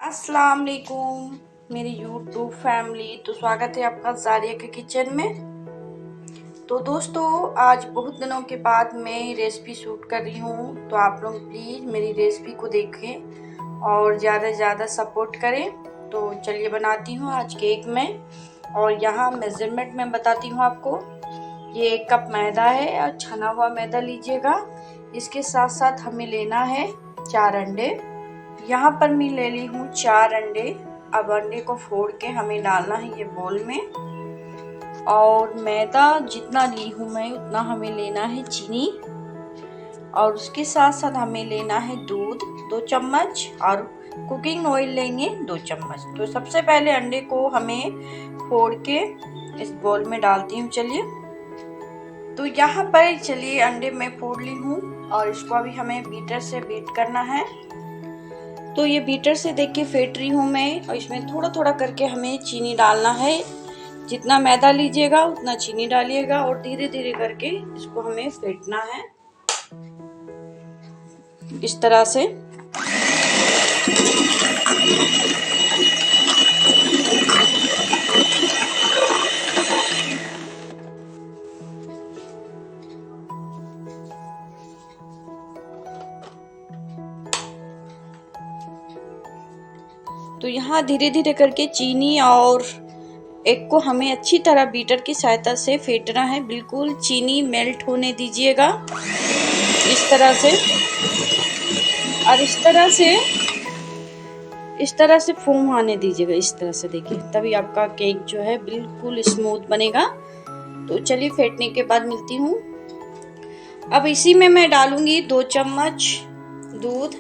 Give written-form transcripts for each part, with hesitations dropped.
अस्सलाम वालेकुम मेरी यूट्यूब फैमिली। तो स्वागत है आपका ज़ारिया के किचन में। तो दोस्तों, आज बहुत दिनों के बाद मैं रेसिपी शूट कर रही हूँ, तो आप लोग प्लीज़ मेरी रेसिपी को देखें और ज़्यादा से ज़्यादा सपोर्ट करें। तो चलिए बनाती हूँ आज केक में। और यहाँ मेज़रमेंट में बताती हूँ आपको। ये 1 कप मैदा है और छना हुआ मैदा लीजिएगा। इसके साथ साथ हमें लेना है 4 अंडे। यहाँ पर मैं ले ली हूँ 4 अंडे। अब अंडे को फोड़ के हमें डालना है ये बोल में। और मैदा जितना ली हूँ मैं उतना हमें लेना है चीनी। और उसके साथ साथ हमें लेना है दूध 2 चम्मच और कुकिंग ऑयल लेंगे 2 चम्मच। तो सबसे पहले अंडे को हमें फोड़ के इस बोल में डालती हूँ। चलिए, तो यहाँ पर चलिए अंडे मैं फोड़ ली हूँ और इसको अभी हमें बीटर से बीट करना है। तो ये बीटर से देखिए फेंट रही हूँ मैं, और इसमें थोड़ा थोड़ा करके हमें चीनी डालना है। जितना मैदा लीजिएगा उतना चीनी डालिएगा और धीरे धीरे करके इसको हमें फेंटना है इस तरह से। तो यहाँ धीरे धीरे करके चीनी और एग को हमें अच्छी तरह बीटर की सहायता से फेंटना है। बिल्कुल चीनी मेल्ट होने दीजिएगा इस तरह से। और इस तरह से फोम आने दीजिएगा इस तरह से, देखिए, तभी आपका केक जो है बिल्कुल स्मूथ बनेगा। तो चलिए फेंटने के बाद मिलती हूँ। अब इसी में मैं डालूंगी 2 चम्मच दूध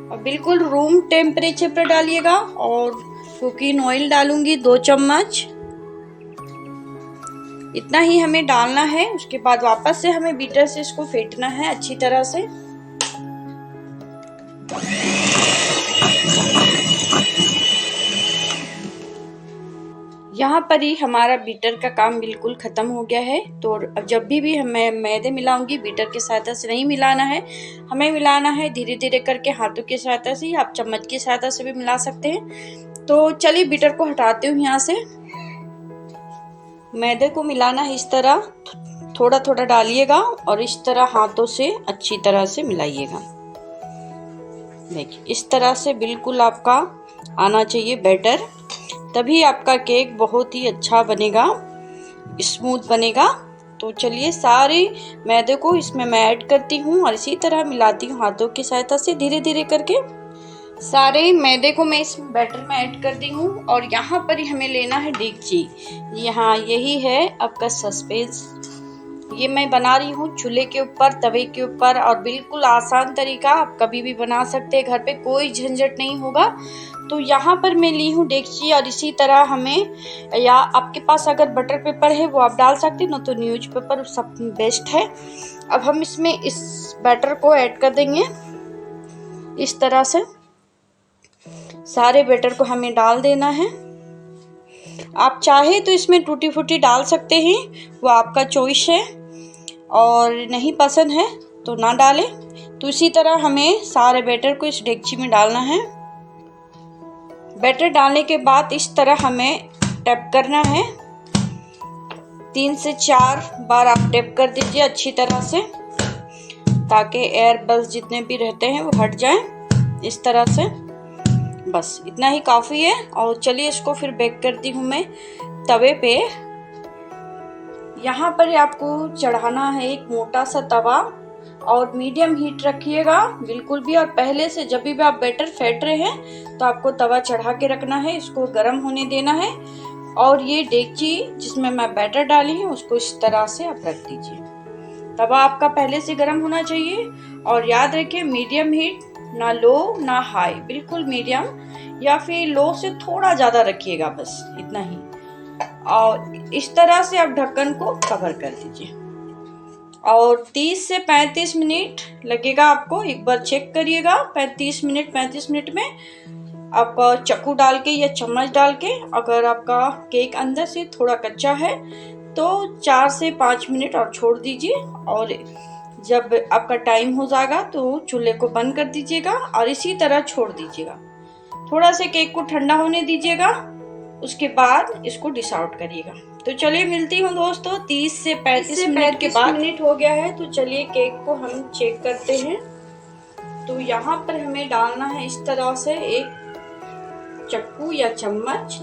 और बिल्कुल रूम टेम्परेचर पर डालिएगा। और कुकिंग ऑयल डालूंगी 2 चम्मच। इतना ही हमें डालना है। उसके बाद वापस से हमें बीटर से इसको फेंटना है अच्छी तरह से। यहाँ पर ही हमारा बीटर का काम बिल्कुल ख़त्म हो गया है। तो अब जब भी मैं मैदे मिलाऊंगी, बीटर की सहायता से नहीं मिलाना है, हमें मिलाना है धीरे धीरे करके हाथों की सहायता से। आप चम्मच की सहायता से भी मिला सकते हैं। तो चलिए बीटर को हटाती हूँ यहाँ से। मैदे को मिलाना है इस तरह, थोड़ा थोड़ा डालिएगा और इस तरह हाथों से अच्छी तरह से मिलाइएगा। देखिए इस तरह से बिल्कुल आपका आना चाहिए बैटर, तभी आपका केक बहुत ही अच्छा बनेगा, स्मूथ बनेगा। तो चलिए सारे मैदे को इसमें मैं ऐड करती हूँ और इसी तरह मिलाती हूँ हाथों की सहायता से धीरे धीरे करके। सारे मैदे को मैं इस बैटर में ऐड कर दी हूँ। और यहाँ पर ही हमें लेना है डेगची। यहाँ यही है आपका सस्पेंस। ये मैं बना रही हूँ चूल्हे के ऊपर, तवे के ऊपर, और बिल्कुल आसान तरीका, आप कभी भी बना सकते हैं, घर पे कोई झंझट नहीं होगा। तो यहाँ पर मैं ली हूँ डेगची और इसी तरह हमें, या आपके पास अगर बटर पेपर है वो आप डाल सकते हैं, ना तो न्यूज पेपर सब बेस्ट है। अब हम इसमें इस बैटर को ऐड कर देंगे इस तरह से। सारे बैटर को हमें डाल देना है। आप चाहे तो इसमें टूटी फूटी डाल सकते हैं, वो आपका चॉइस है, और नहीं पसंद है तो ना डालें। तो इसी तरह हमें सारे बैटर को इस डेगची में डालना है। बैटर डालने के बाद इस तरह हमें टैप करना है। 3 से 4 बार आप टैप कर दीजिए अच्छी तरह से, ताकि एयर बल्स जितने भी रहते हैं वो हट जाएं इस तरह से। बस इतना ही काफ़ी है। और चलिए इसको फिर बेक करती हूँ मैं तवे पे। यहाँ पर आपको चढ़ाना है एक मोटा सा तवा, और मीडियम हीट रखिएगा बिल्कुल भी। और पहले से जब भी आप बैटर फेंट रहे हैं तो आपको तवा चढ़ा के रखना है, इसको गर्म होने देना है। और ये डेगची जिसमें मैं बैटर डाली हूँ उसको इस तरह से आप रख दीजिए। तवा आपका पहले से गर्म होना चाहिए। और याद रखिए मीडियम हीट, ना लो ना हाई, बिल्कुल मीडियम, या फिर लो से थोड़ा ज़्यादा रखिएगा, बस इतना ही। और इस तरह से आप ढक्कन को कवर कर दीजिए। और 30 से 35 मिनट लगेगा आपको, एक बार चेक करिएगा। 35 मिनट में आप चाकू डाल के या चम्मच डाल के, अगर आपका केक अंदर से थोड़ा कच्चा है तो 4 से 5 मिनट और छोड़ दीजिए। और जब आपका टाइम हो जाएगा तो चूल्हे को बंद कर दीजिएगा और इसी तरह छोड़ दीजिएगा। थोड़ा सा केक को ठंडा होने दीजिएगा, उसके बाद इसको डिश आउट करिएगा। तो चलिए मिलती हूँ दोस्तों 30 से 35 मिनट के बाद। मिनट हो गया है, तो चलिए केक को हम चेक करते हैं। तो यहाँ पर हमें डालना है इस तरह से एक चक्कू या चम्मच।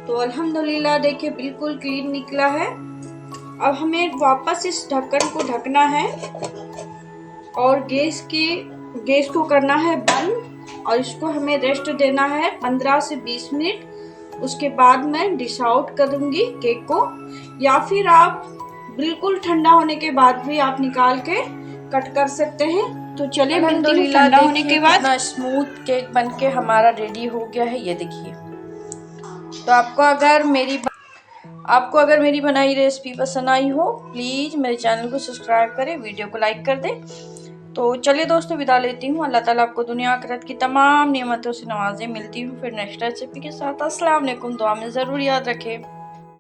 तो अल्हम्दुलिल्लाह देखिए बिल्कुल क्लीन निकला है। अब हमें वापस इस ढक्कन को ढकना है और गैस को करना है बंद और इसको हमें रेस्ट देना है 15 से 20 मिनट। उसके बाद मैं डिश आउट करूंगी केक को, या फिर आप बिल्कुल ठंडा होने के बाद भी आप निकाल के कट कर सकते हैं। तो चलिए मिलती हूँ ठंडा होने के बाद। कितना स्मूथ केक बनके हमारा रेडी हो गया है, ये देखिए। तो आपको अगर मेरी बनाई रेसिपी पसंद आई हो, प्लीज़ मेरे चैनल को सब्सक्राइब करें, वीडियो को लाइक कर दें। तो चलिए दोस्तों विदा लेती हूँ। अल्लाह ताला आपको दुनिया आखिरत की तमाम नेमतों से नवाजे। मिलती हूँ फिर नेक्स्ट रेसिपी के साथ। अस्सलाम वालेकुम। दुआ में ज़रूर याद रखें।